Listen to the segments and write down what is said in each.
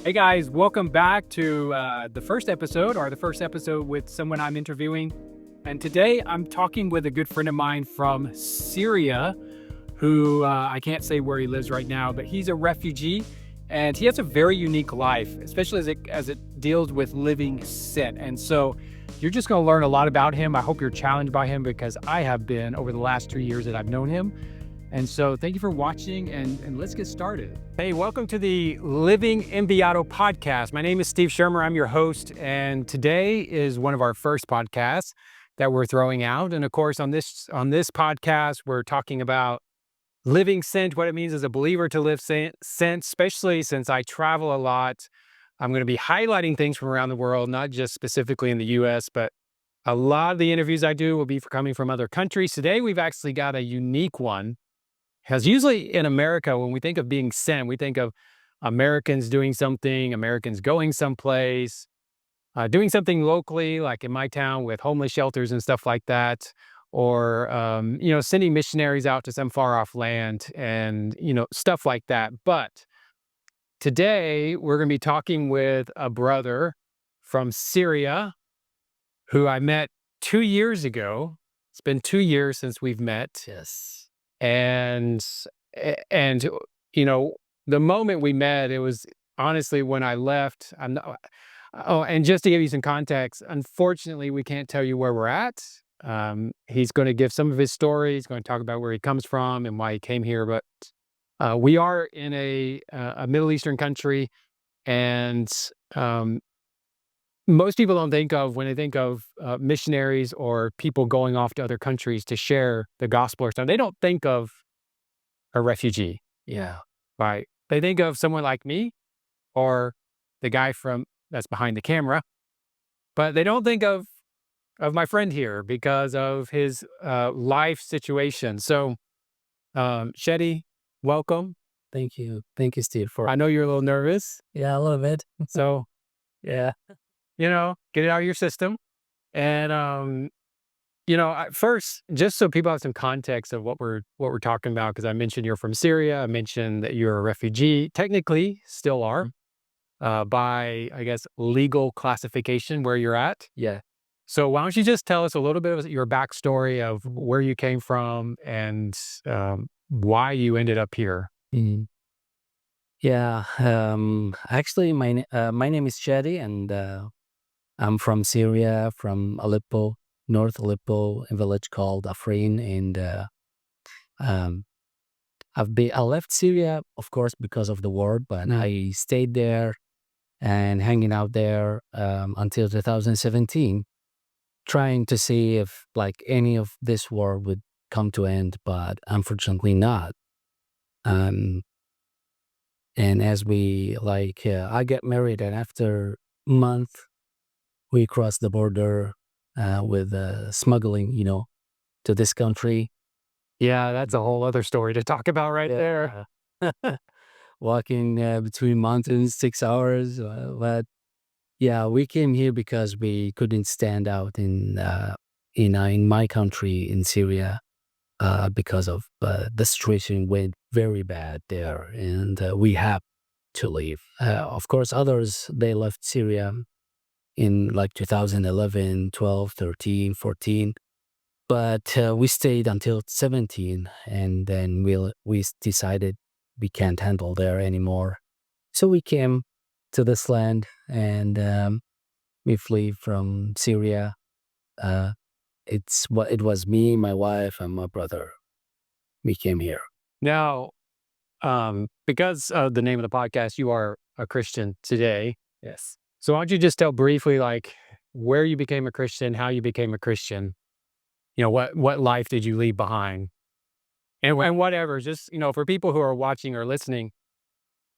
Hey guys, welcome back to the first episode with someone I'm interviewing. And today I'm talking with a good friend of mine from Syria who I can't say where he lives right now, but he's a refugee and he has a very unique life, especially as it deals with living sent. And so you're just going to learn a lot about him. I hope you're challenged by him because I have been over the last 2 years that I've known him. And so thank you for watching and let's get started. Hey, welcome to the Living Enviado podcast. My name is Steve Shermer. I'm your host. And today is one of our first podcasts that we're throwing out. And of course, on this podcast, we're talking about living sent, what it means as a believer to live sent, especially since I travel a lot. I'm going to be highlighting things from around the world, not just specifically in the US, but a lot of the interviews I do will be coming from other countries. Today, we've actually got a unique one. Because usually in America, when we think of being sent, we think of Americans doing something, Americans going someplace, doing something locally, like in my town with homeless shelters and stuff like that, or, sending missionaries out to some far off land and, stuff like that. But today we're going to be talking with a brother from Syria who I met 2 years ago. It's been 2 years since we've met. Yes. And and the moment we met, it was honestly when I left. And just to give you some context, unfortunately, we can't tell you where we're at. He's going to give some of his story. He's going to talk about where he comes from and why he came here. But we are in a Middle Eastern country, and most people don't think of, when they think of missionaries or people going off to other countries to share the gospel or something, they don't think of a refugee, Yeah. right? They think of someone like me or the guy that's behind the camera, but they don't think of my friend here because of his life situation. So, Shetty, welcome. Thank you. Thank you, Steve, I know you're a little nervous, a little bit. so Yeah. get it out of your system. And first, just so people have some context of what we're talking about, because I mentioned you're from Syria. I mentioned that you're a refugee. Technically, still are by, I guess, legal classification where you're at. Yeah. So why don't you just tell us a little bit of your backstory of where you came from and why you ended up here? Mhm. Yeah. Actually, my name is Shadi, and I'm from Syria, from Aleppo, North Aleppo, a village called Afrin, and um, I left Syria, of course, because of the war, but I stayed there and hanging out there until 2017, trying to see if like any of this war would come to end, but unfortunately not. Um, and as I get married, and after a month, we crossed the border with smuggling, to this country. Yeah, that's a whole other story to talk about right there. Walking between mountains, 6 hours. But yeah, we came here because we couldn't stand out in my country in Syria. Because of the situation went very bad there, and we have to leave. Of course, others, they left Syria in like 2011, 12, 13, 14, but we stayed until 17, and then we decided we can't handle there anymore. So we came to this land, and we flee from Syria. Uh, it was me, my wife, and my brother. We came here. Now, because of the name of the podcast, you are a Christian today. Yes. So why don't you just tell briefly, like, where you became a Christian, how you became a Christian, what life did you leave behind? And whatever, just, for people who are watching or listening,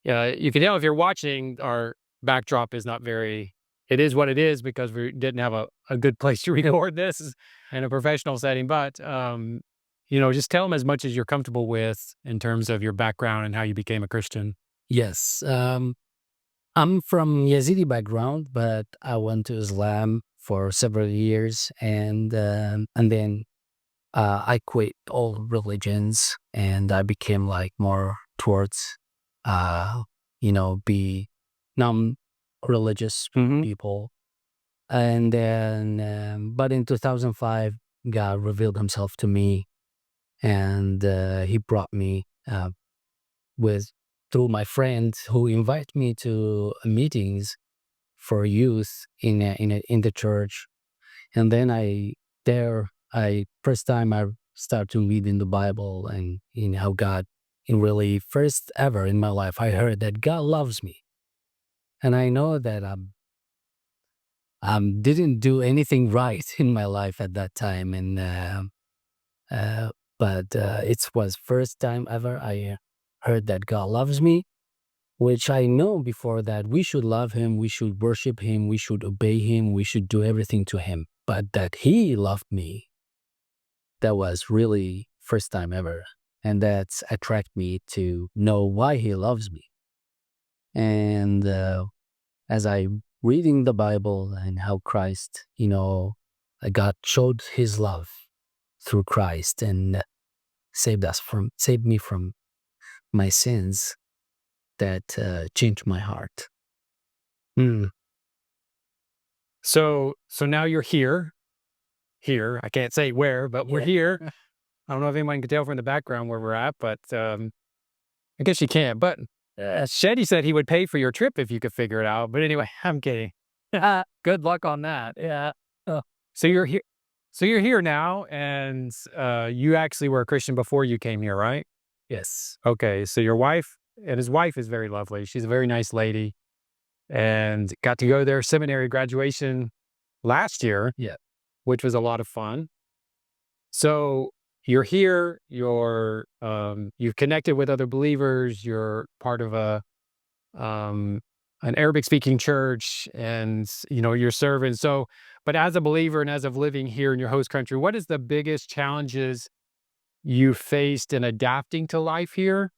you can tell if you're watching, our backdrop is not very, it is what it is because we didn't have a good place to record this in a professional setting. But, just tell them as much as you're comfortable with in terms of your background and how you became a Christian. Yes. I'm from Yazidi background, but I went to Islam for several years, and then I quit all religions, and I became like more towards, be non-religious Mm-hmm. people. And then, but in 2005, God revealed himself to me, and he brought me with through my friend who invited me to meetings for youth in the church. And then I first time I start to read in the Bible, and how God, in really first ever in my life, I heard that God loves me. And I know that didn't do anything right in my life at that time. And uh, but it was first time ever I heard that God loves me, which I know before that we should love him, we should worship him, we should obey him, we should do everything to him. But that he loved me, that was really first time ever. And that's attract me to know why he loves me. And as I reading the Bible and how Christ, God showed his love through Christ and saved me from my sins, that changed my heart. Mm. So now you're here. I can't say where, but we're here. I don't know if anyone can tell from the background where we're at, but I guess you can. But Shetty said he would pay for your trip if you could figure it out. But anyway, I'm kidding. Good luck on that. Yeah. So you're here. So you're here now, and you actually were a Christian before you came here, right? Yes. Okay. So your wife, and his wife is very lovely. She's a very nice lady, and got to go to their seminary graduation last year. Yeah. Which was a lot of fun. So you're here, you've connected with other believers, you're part of an Arabic speaking church, and you're serving. So, but as a believer and as of living here in your host country, what is the biggest challenges you faced in adapting to life here?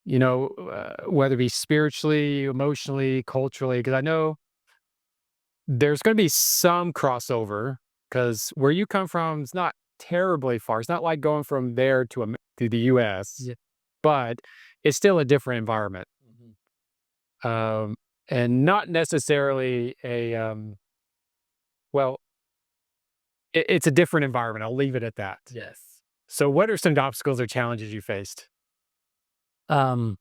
Whether it be spiritually, emotionally, culturally, because I know there's going to be some crossover, because where you come from is not terribly far. It's not like going from there to the US, Yeah. but it's still a different environment. Um, and not necessarily well, it's a different environment. I'll leave it at that. Yes. So what are some obstacles or challenges you faced? Um,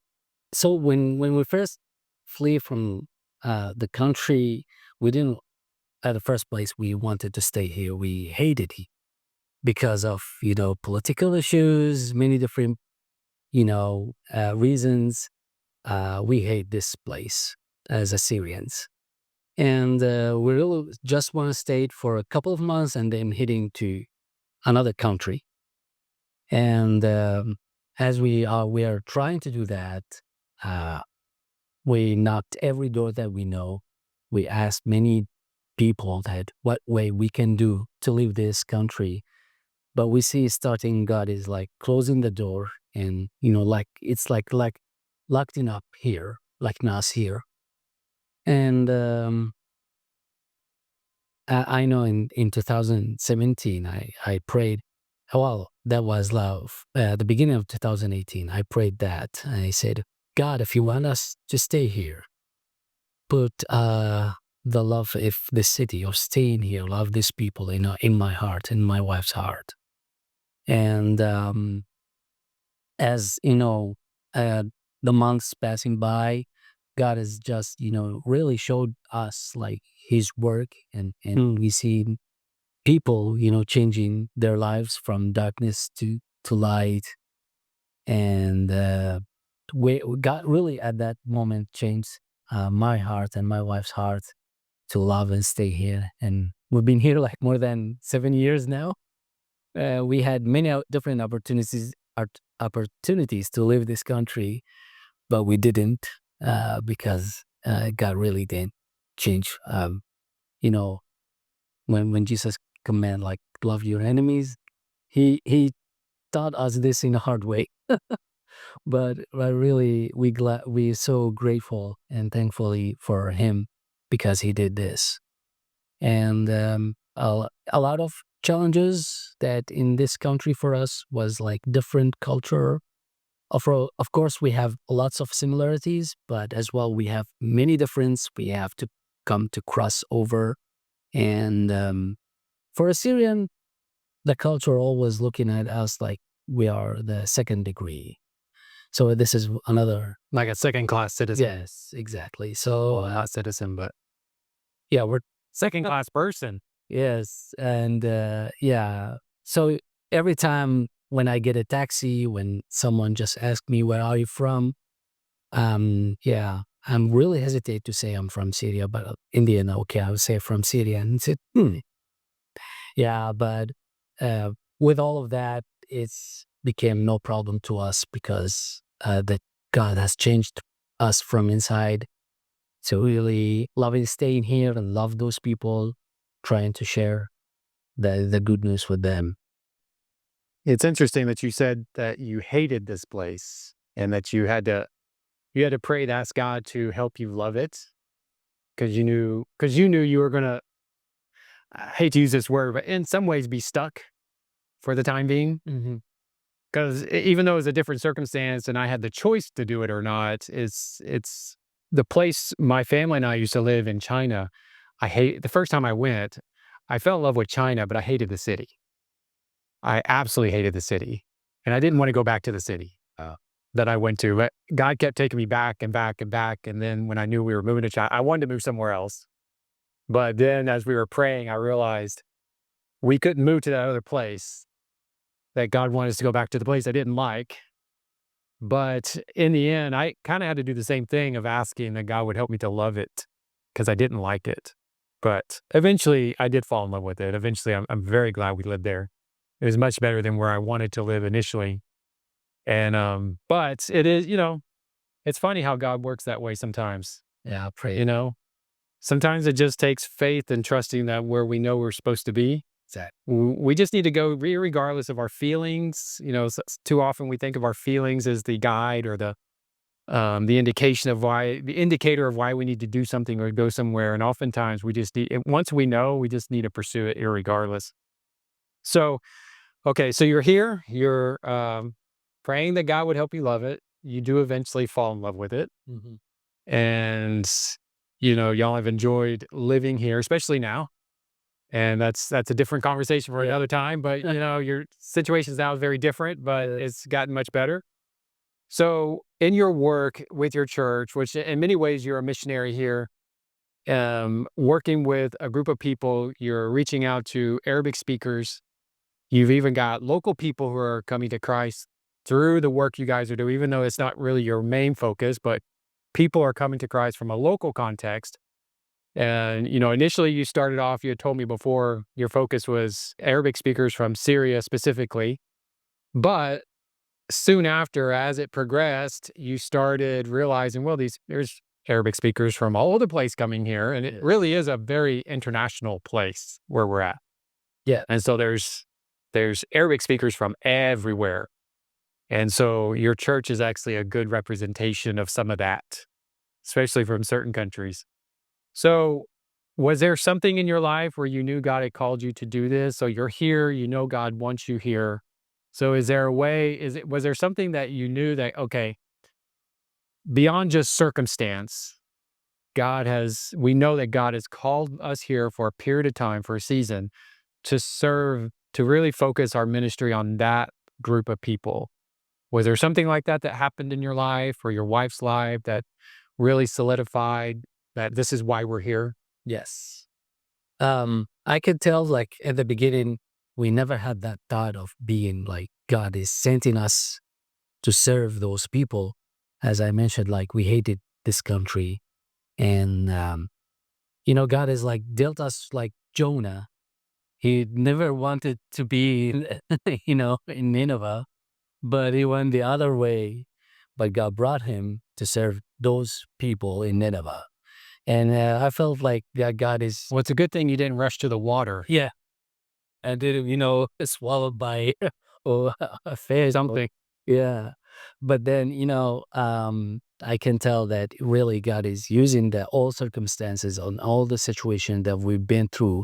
so when we first flee from the country, we didn't. At the first place, we wanted to stay here. We hated it because of political issues, many different reasons. We hate this place as Assyrians, and we really just want to stay for a couple of months and then heading to another country. And as we are trying to do that, uh, we knocked every door that we know. We asked many people that what way we can do to leave this country, but we see starting God is like closing the door, and like it's like locked in up here, like us here. And I know in 2017 I prayed. Well, that was love. The beginning of 2018, I prayed that. I said, God, if you want us to stay here, put the love of the city of staying here, love these people in my heart, in my wife's heart. And as the months passing by, God has just really showed us like His work, and we see people changing their lives from darkness to light. And we got really at that moment changed my heart and my wife's heart to love and stay here. And we've been here like more than 7 years now. We had many different opportunities to leave this country, but we didn't because God really didn't change. You know, when Jesus command like love your enemies, he taught us this in a hard way. But really, we're so grateful and thankfully for him because he did this. And a lot of challenges that in this country for us was like different culture, Of course, we have lots of similarities, but as well, we have many differences. We have to come to cross over. And for a Syrian, the culture always looking at us like we are the second degree. So this is another. Like a second-class citizen. Yes, exactly. So Well, not citizen, but yeah, we're second-class person. yes, and yeah. So every time when I get a taxi, when someone just asks me where are you from, yeah, I'm really hesitate to say I'm from Syria, but in the end, okay, I would say from Syria, and say, yeah, but with all of that, it's became no problem to us because that God has changed us from inside. So really loving staying here and love those people, trying to share the good news with them. It's interesting that you said that you hated this place and that you had to pray to ask God to help you love it because you knew you were gonna, I hate to use this word, but in some ways be stuck for the time being. Mm-hmm. Because even though it's a different circumstance and I had the choice to do it or not, it's the place my family and I used to live in China. I hate the first time I went, I fell in love with China, but I hated the city. I absolutely hated the city, and I didn't want to go back to the city that I went to. But God kept taking me back and back and back. And then when I knew we were moving to China, I wanted to move somewhere else. But then as we were praying, I realized we couldn't move to that other place. That God wanted us to go back to the place I didn't like. But in the end, I kind of had to do the same thing of asking that God would help me to love it because I didn't like it. But eventually, I did fall in love with it. Eventually, I'm very glad we lived there. It was much better than where I wanted to live initially. And but it is, it's funny how God works that way sometimes. Yeah, pray. You know, sometimes it just takes faith and trusting that where we know we're supposed to be. Exactly. We just need to go regardless of our feelings. Too often we think of our feelings as the guide or the indicator of why we need to do something or go somewhere. And oftentimes we just once we know, we just need to pursue it irregardless. So, okay, so you're here, you're praying that God would help you love it. You do eventually fall in love with it. Mm-hmm. And, y'all have enjoyed living here, especially now. And that's a different conversation for another time. But, your situations now is very different, but it's gotten much better. So in your work with your church, which in many ways you're a missionary here, working with a group of people, you're reaching out to Arabic speakers. You've even got local people who are coming to Christ through the work you guys are doing, even though it's not really your main focus, but people are coming to Christ from a local context. And, initially you started off, you had told me before, your focus was Arabic speakers from Syria specifically. But soon after, as it progressed, you started realizing, well, there's Arabic speakers from all over the place coming here. And it really is a very international place where we're at. Yeah. And so there's Arabic speakers from everywhere. And so your church is actually a good representation of some of that, especially from certain countries. So was there something in your life where you knew God had called you to do this? So you're here, God wants you here. So is there a way, was there something that you knew that, okay, beyond just circumstance, we know that God has called us here for a period of time, for a season, to serve, to really focus our ministry on that group of people. Was there something like that happened in your life or your wife's life that really solidified that this is why we're here? Yes. I could tell, like, at the beginning, we never had that thought of being like God is sending us to serve those people. As I mentioned, like, we hated this country. And, God has, like, dealt us like Jonah. He never wanted to be, in Nineveh, but he went the other way. But God brought him to serve those people in Nineveh. And I felt like that God is, Well, it's a good thing you didn't rush to the water. yeah, and did swallowed by a fish. Something. Yeah, but then I can tell that really God is using all circumstances on all the situation that we've been through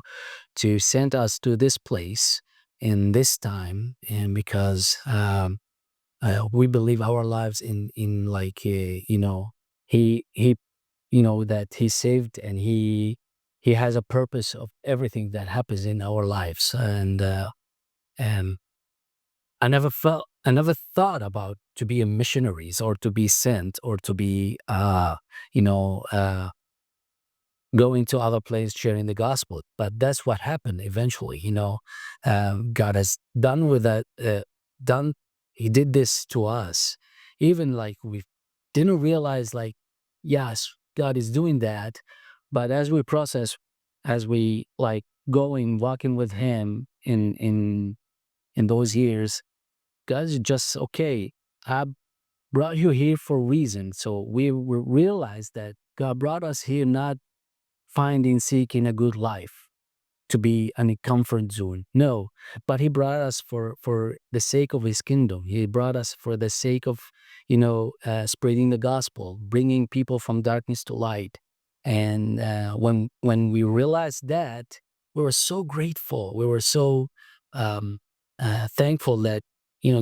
to send us to this place in this time, and because we believe our lives in like he that he saved, and he has a purpose of everything that happens in our lives. And I never thought about to be a missionaries, or to be sent, or to be you know uh going to other places sharing the gospel. But that's what happened eventually. God has done with that. Done. He did this to us, even like we didn't realize. Like, yes, God is doing that, but as we process, as we like going walking with Him in those years, God is just okay. I brought you here for a reason. So we realize that God brought us here not seeking a good life, to be in a comfort zone. No, but He brought us for the sake of His kingdom. He brought us for the sake of, spreading the gospel, bringing people from darkness to light. And when we realized that, we were so grateful. We were so thankful that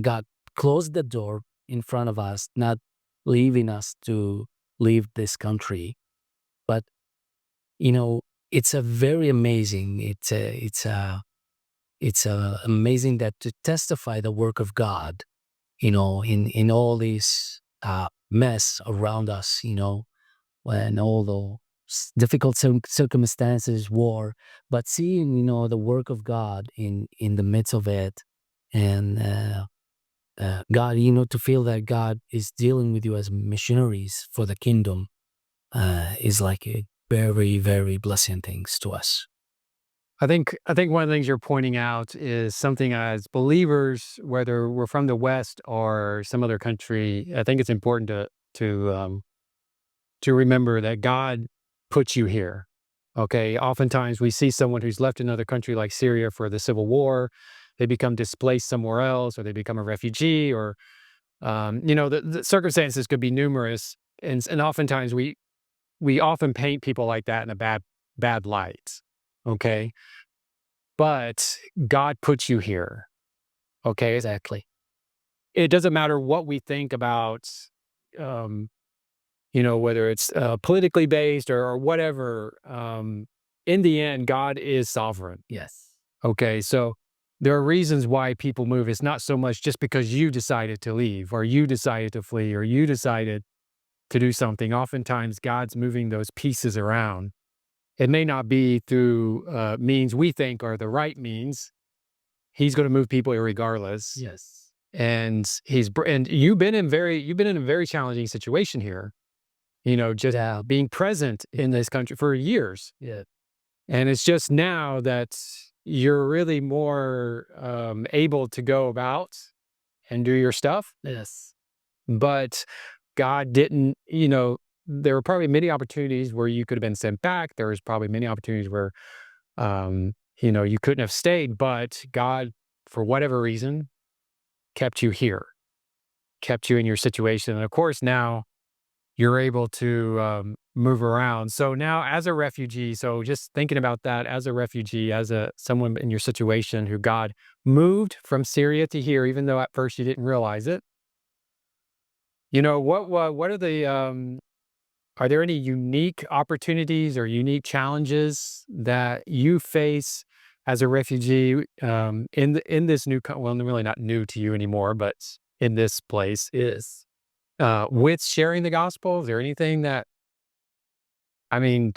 God closed the door in front of us, not leaving us to leave this country, but you know it's a very amazing it's amazing that to testify the work of God, in all these mess around us, when all the difficult circumstances, war, but seeing the work of God in the midst of it. And God, to feel that God is dealing with you as missionaries for the kingdom, is like a very, very blessing things to us. I think one of the things you're pointing out is something as believers, whether we're from the West or some other country. I think it's important to remember that God puts you here. Okay, oftentimes we see someone who's left another country like Syria for the civil war, they become displaced somewhere else, or they become a refugee, or the circumstances could be numerous, and oftentimes we often paint people like that in a bad light. Okay, but God puts you here. Okay, Exactly. it doesn't matter what we think about, um, whether it's politically based or whatever. In the end, God is sovereign. Yes. Okay, so there are reasons why people move. It's not so much just because you decided to leave, or you decided to flee, or you decided to do something. Oftentimes, God's moving those pieces around. It may not be through means we think are the right means. He's going to move people irregardless. Yes. And you've been in a very challenging situation here. Just Yeah. being present in this country for years, Yeah. and it's just now that you're really more able to go about and do your stuff. Yes. But God didn't. There were probably many opportunities where you could have been sent back. There was probably many opportunities where you couldn't have stayed, but God, for whatever reason, kept you here, kept you in your situation. And of course, now you're able to move around. So now as a refugee, so just thinking about that as a refugee, as someone in your situation who God moved from Syria to here, even though at first you didn't realize it, what are are there any unique opportunities or unique challenges that you face as a refugee in this well, really not new to you anymore, but in this place is with sharing the gospel? Is there anything that I mean,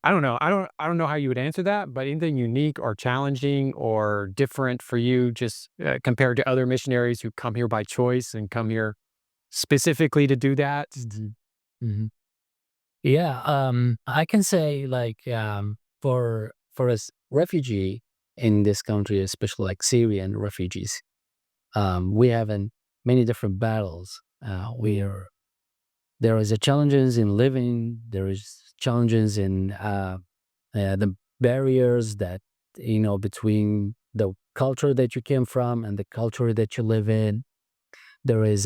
I don't know. I don't know how you would answer that, but anything unique or challenging or different for you, just compared to other missionaries who come here by choice and come here specifically to do that? Mhm. Mhm. Yeah, I can say like for us refugee in this country, especially like Syrian refugees, we have in many different battles. We are There is a challenges in living. There is challenges in the barriers that between the culture that you came from and the culture that you live in. There is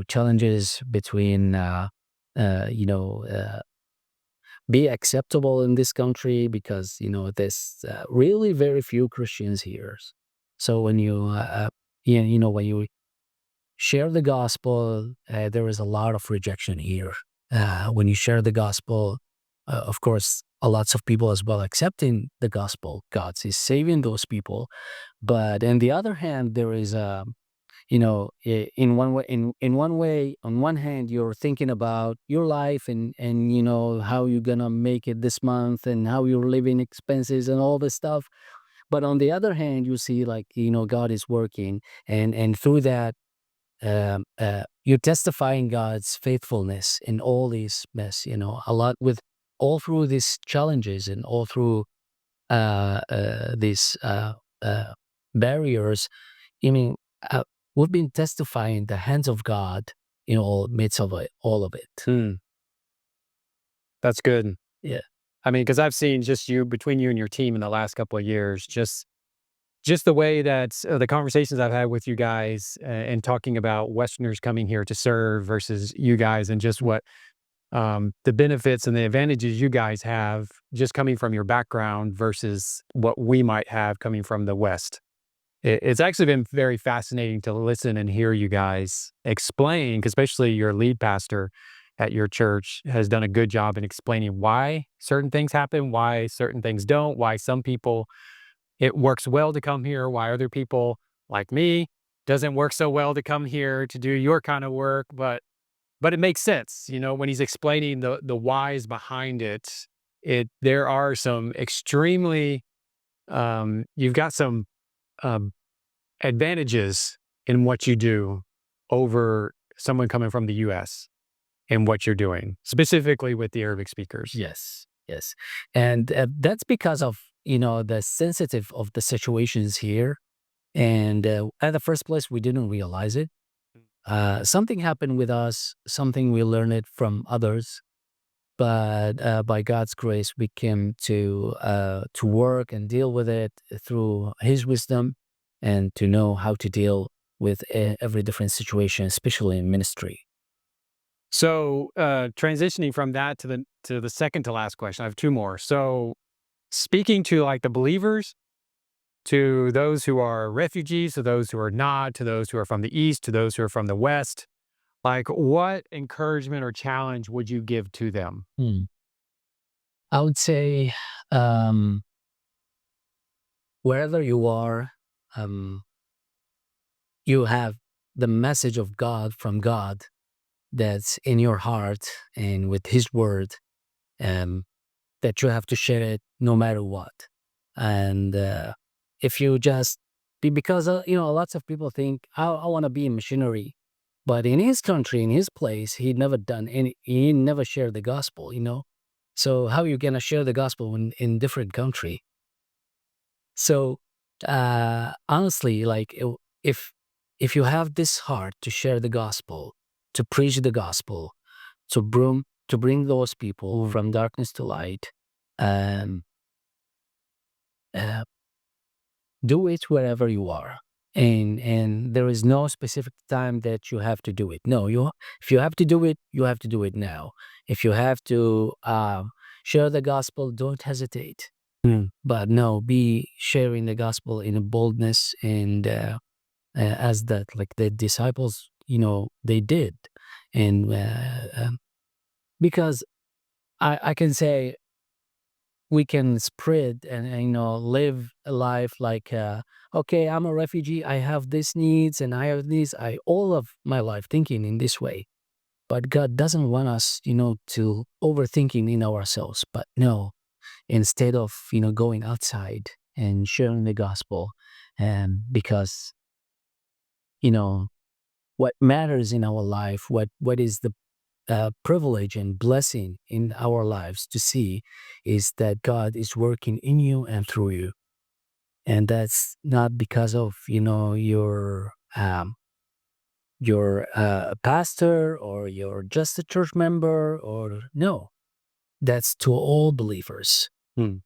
challenges between be acceptable in this country, because there's really very few Christians here. So when you when you share the gospel, there is a lot of rejection here. When you share the gospel, of course, lots of people as well accepting the gospel. God is saving those people. But on the other hand, there is a, in one way, in one way, on one hand, you're thinking about your life and how you're gonna make it this month and how your living expenses and all this stuff. But on the other hand, you see like, God is working, and through that, you're testifying God's faithfulness in all these mess, a lot with all through these challenges and all through these barriers. I mean, uh, we've been testifying the hands of God in all midst of it, all of it. That's good. Yeah. I mean, because I've seen just between you and your team in the last couple of years, just the way that the conversations I've had with you guys and talking about Westerners coming here to serve versus you guys, and just what the benefits and the advantages you guys have just coming from your background versus what we might have coming from the West. It's actually been very fascinating to listen and hear you guys explain, 'cause especially your lead pastor at your church has done a good job in explaining why certain things happen, why certain things don't, why some people it works well to come here, why other people like me doesn't work so well to come here to do your kind of work. But it makes sense, when he's explaining the whys behind it. There are some extremely you've got some um, advantages in what you do over someone coming from the U.S. and what you're doing, specifically with the Arabic speakers. Yes, yes. And that's because of, the sensitive of the situations here. And at the first place, we didn't realize it. Something happened with us, something we learned it from others. But by God's grace, we came to work and deal with it through His wisdom, and to know how to deal with every different situation, especially in ministry. So, transitioning from that to the second to last question, I have two more. So, speaking to like the believers, to those who are refugees, to those who are not, to those who are from the East, to those who are from the West, like what encouragement or challenge would you give to them? Hmm. I would say, um, wherever you are, um, you have the message of God from God that's in your heart and with His word, um, that you have to share it no matter what. And if you just because lots of people think I want to be a missionary, but in his country, in his place, he never shared the gospel. So how you gonna share the gospel when in different country? So honestly, like if if you have this heart to share the gospel, to preach the gospel, to bring those people from darkness to light, um, uh, do it wherever you are. And there is no specific time that you have to do it. No, if you have to do it, you have to do it now. If you have to share the gospel, don't hesitate. But no, be sharing the gospel in a boldness, and as that like the disciples, they did. And because I can say we can spread and live a life like okay, I'm a refugee, I have these needs and I have these, I all of my life thinking in this way. But God doesn't want us to overthinking in ourselves. But no, instead of going outside and sharing the gospel, and because you know what matters in our life, what is the privilege and blessing in our lives to see, is that God is working in you and through you. And that's not because of your pastor, or you're just a church member, or no, that's to all believers. Hmm.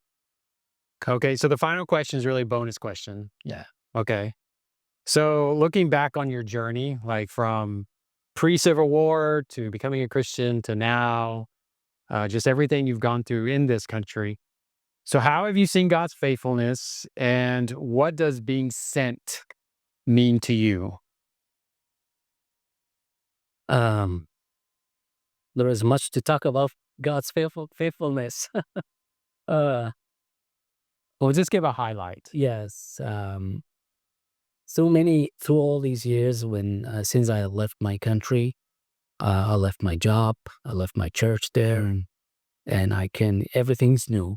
Okay, so the final question is really a bonus question. Yeah. Okay. So, looking back on your journey, like from pre-Civil War to becoming a Christian to now, just everything you've gone through in this country. So, how have you seen God's faithfulness, and what does being sent mean to you? Um, there is much to talk about God's faithfulness. uh, Well, just give a highlight. yes. So many through all these years when since I left my country, I left my job, I left my church there, and I can everything's new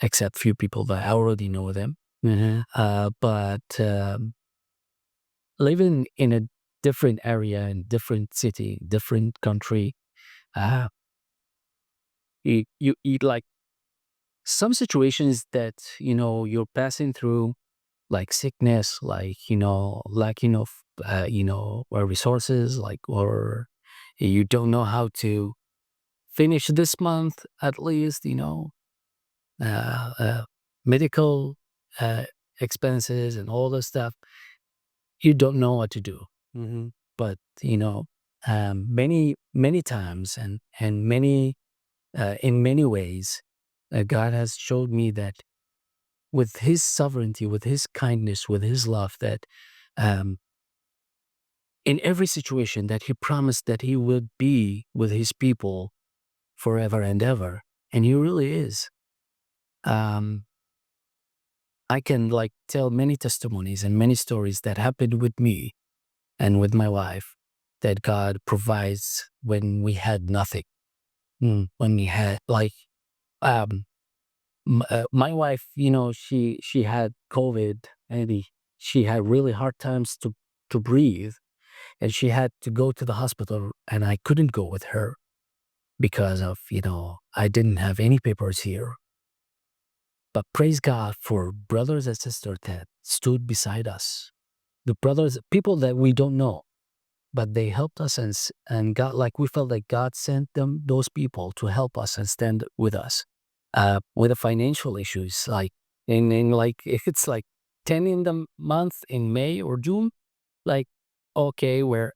except few people that I already know them. But living in a different area, in different city, different country, uh, you eat like some situations that you're passing through, like sickness, like lacking of resources, like or you don't know how to finish this month at least, uh, uh, medical uh, expenses and all this stuff. You don't know what to do. But many times and many in many ways, God has showed me that with His sovereignty, with His kindness, with His love, that um, in every situation that He promised that He would be with His people forever and ever, and He really is. Um, I can like tell many testimonies and many stories that happened with me and with my wife that God provides when we had nothing. When we had like um, my wife, she had COVID and she had really hard times to breathe, and she had to go to the hospital, and I couldn't go with her because of I didn't have any papers here. But praise God for brothers and sisters that stood beside us. The brothers, people that we don't know, but they helped us and God, like we felt like God sent them, those people to help us and stand with us. With the financial issues, like in like if it's like 10 in the month in May or June, like okay, we're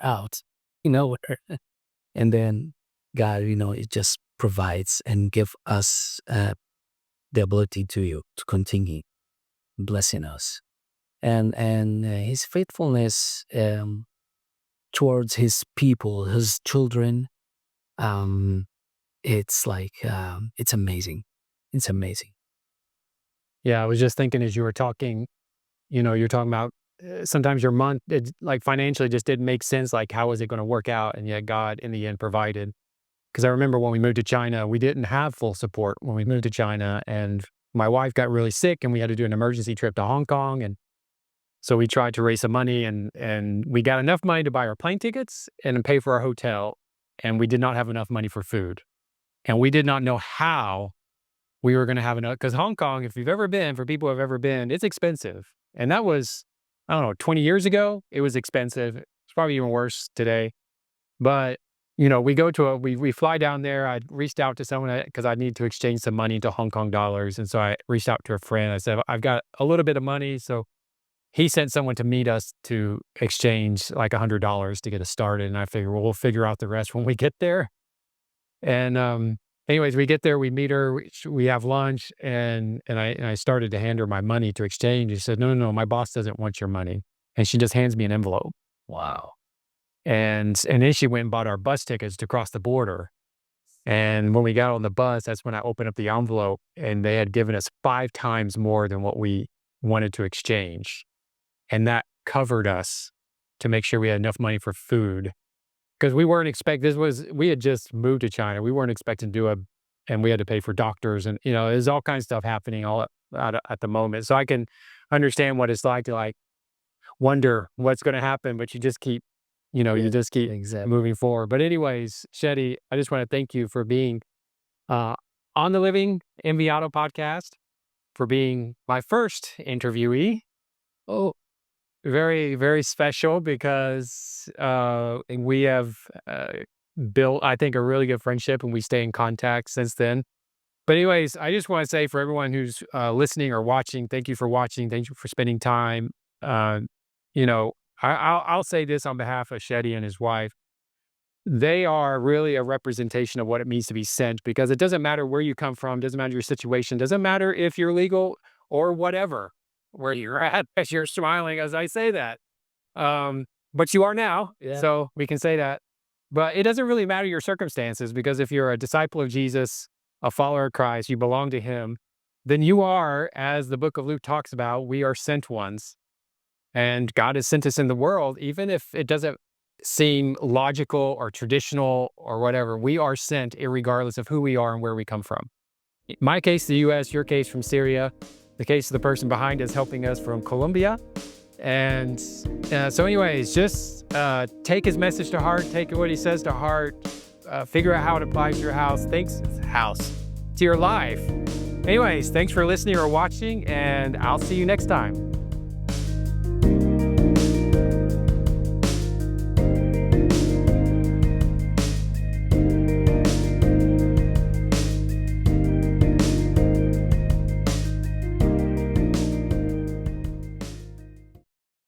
out, and then God, it just provides and give us the ability to continue blessing us, and His faithfulness towards His people, His children. Um, it's like it's amazing. It's amazing. Yeah, I was just thinking as you were talking, you're talking about sometimes your month, like financially just didn't make sense. Like, how was it going to work out? And yet God in the end provided. Because I remember when we moved to China, we didn't have full support when we moved to China. And my wife got really sick and we had to do an emergency trip to Hong Kong. And so we tried to raise some money and we got enough money to buy our plane tickets and pay for our hotel. And we did not have enough money for food. And we did not know how we were going to have enough. Because Hong Kong, if you've ever been, for people who have ever been, it's expensive. And that was, I don't know, 20 years ago, it was expensive. It's probably even worse today. But, we go to we fly down there. I reached out to someone because I need to exchange some money into Hong Kong dollars. And so I reached out to a friend. I said, I've got a little bit of money. So he sent someone to meet us to exchange like $100 to get us started. And I figured, well, we'll figure out the rest when we get there. And anyways, we get there, we meet her, we have lunch, and I started to hand her my money to exchange. She said, no, my boss doesn't want your money. And she just hands me an envelope. Wow. And then she went and bought our bus tickets to cross the border. And when we got on the bus, that's when I opened up the envelope and they had given us 5 times more than what we wanted to exchange. And that covered us to make sure we had enough money for food. Because we weren't we had just moved to China. We weren't expecting to and we had to pay for doctors and, there's all kinds of stuff happening all at the moment. So I can understand what it's like to like wonder what's going to happen, but you just keep, you Yeah, just keep exactly. moving forward. But anyways, Shetty, I just want to thank you for being uh, on the Living Enviado podcast, for being my first interviewee. Oh, Very, very special because we have built, I think, a really good friendship and we stay in contact since then. But anyways, I just want to say for everyone who's listening or watching, thank you for watching. Thank you for spending time. Uh, you know, I'll say this on behalf of Shetty and his wife. They are really a representation of what it means to be sent, because it doesn't matter where you come from, doesn't matter your situation, doesn't matter if you're legal or whatever, where you're at, as you're smiling as I say that. Um, but you are now. Yeah. So we can say that. But it doesn't really matter your circumstances, because if you're a disciple of Jesus, a follower of Christ, you belong to him, then you are, as the book of Luke talks about, we are sent ones. And God has sent us in the world, even if it doesn't seem logical or traditional or whatever, we are sent irregardless of who we are and where we come from. In my case, the US, your case from Syria, the case of the person behind us helping us from Colombia. And so anyways, just take his message to heart, take what he says to heart, figure out how it applies to your to your life. Anyways, thanks for listening or watching, and I'll see you next time.